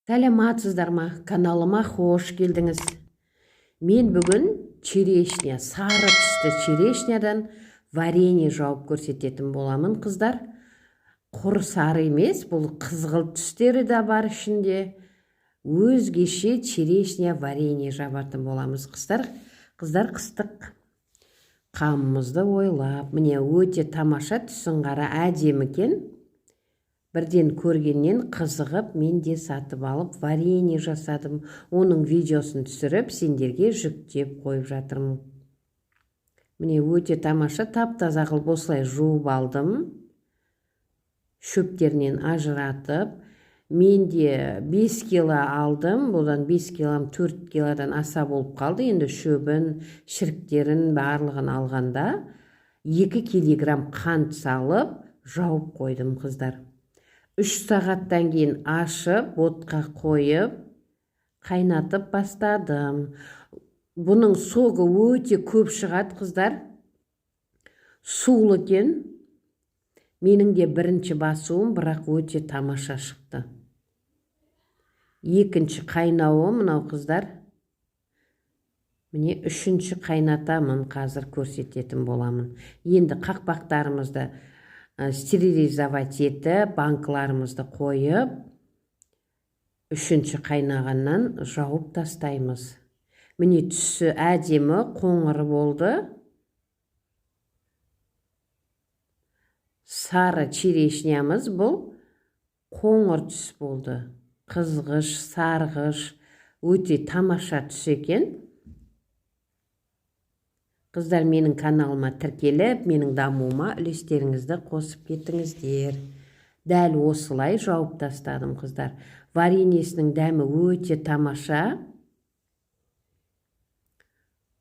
Сәлематсыздар ма? Каналыма қош келдіңіз. Мен бүгін черешня, сары түсті черешнядан варенье жауып көрсететін боламын, қыздар. Құр сары емес, бұл қызғылт түстері де бар ішінде. Өзгеше черешня варенье жабатын боламыз, қыздар. Қыздар, қыстық қамымызды ойлап, міне өте тамаша, түсін қара, әдемі екен. Бірден көргеннен қызығып, мен де сатып алып варенье жасадым. Оның видеосын түсіріп, сендерге жүктеп қойып жатырмын. Міне өте тамаша, тап-таза қылып осылай жуып алдым. Шөптерінен ажыратып, мен де 5 кило алдым. Бұдан 5 килом 4 килодан аса болып қалды. Енді шөбін, шіріктерін барлығын алғанда 2 килограмм қант салып, жауып қойдым, қыздар. 3 сағаттан кейін ашып, отқа қойып, қайнатып бастадым. Бұның соғы өте көп шығады, қыздар. Сулы екен. Менің де бірінші басуым, бірақ өте тамаша шықты. Екінші қайнауы мынау, қыздар. Міне үшінші қайнатамын, қазір көрсететін боламын. Енді қақпақтарымызды стерилизовать етіп, банкаларымызды қойып, үшінші қайнағаннан жауып тастаймыз. Міне түсі әдемі қоңыр болды. Сары черешнямыз бұл қоңыр түс болды. Қызғыш, сарғыш, өте тамаша түс екен. Қыздар, менің каналыма тіркеліп, менің дамуыма үлестеріңізді қосып кеттіңіздер. Дәл осылай жауып тастадым, қыздар. Вареньесінің дәмі өте тамаша.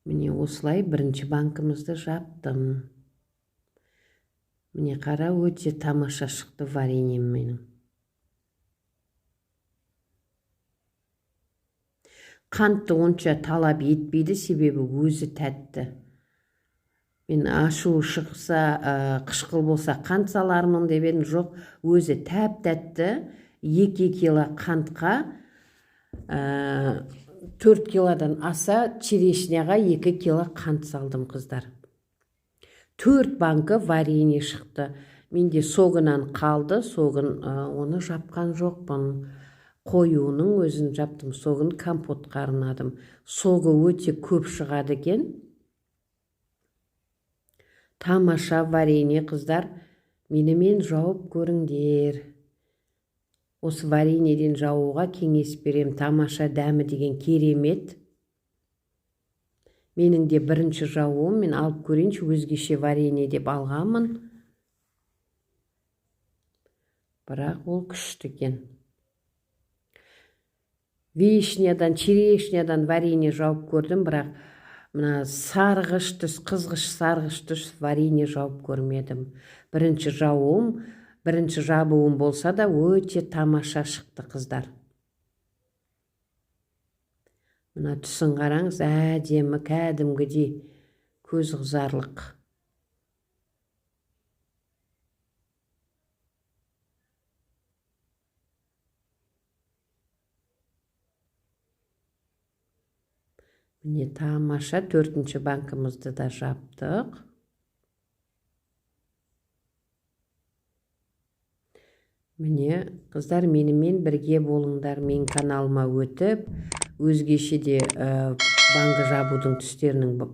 Міне осылай бірінші банкымызды жаптым. Міне қара, өте тамаша шықты вареньем менің. Қантты онша талап етпейді, себебі өзі тәтті. Мен ашу шықса, қышқыл болса қант салармын деп едім, жоқ, өзі тәп-тәтті. 2 кило қантқа 4 килодан аса черешняға 2 кило қант салдым, қыздар. 4 банка варенье шықты. Менде согынан қалды, согын оны жапқан жоқпын. Қоюының өзін жаптым, согын компотқа арнадым. Согы өте көп шығады екен. Тамаша варенье, қыздар. Менімен жауып көріңдер. Осы вареньеден жаууға кеңес берем. Тамаша дәмі деген керемет. Менің де бірінші жауым, мен алып көрейінші, өзгеше варенье деп алғанмын. Бірақ ол күшті екен. Вишнядан, черешнядан варенье жауып көрдім, бірақ мына сарғыш түс, қызғыш сарғыш түс варенье жауып көрмедім. Бірінші жабуым болса да өте тамаша шықты, қыздар. Мына түсін қараңыз, әдемі, кәдімгідей, көз қызарлық. Міне тамаша, 4-ші банкымызды да жаптық. Міне, қыздар, менімен бірге болыңдар. Мен каналыма өтіп, өзгеше де банка жабудың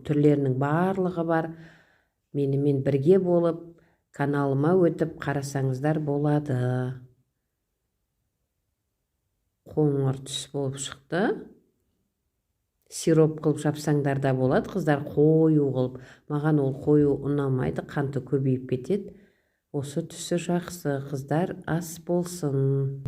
түрлерінің барлығы бар. Менімен бірге болып, каналыма өтіп қарасаңыздар болады. Қоңыр түс болып шықты. Сироп қылып жапсаңдар да болады, қыздар, қою қылып. Маған ол қою ұнамайды, қанты көбейіп кетеді. Осы түсі жақсы, қыздар, ас болсын.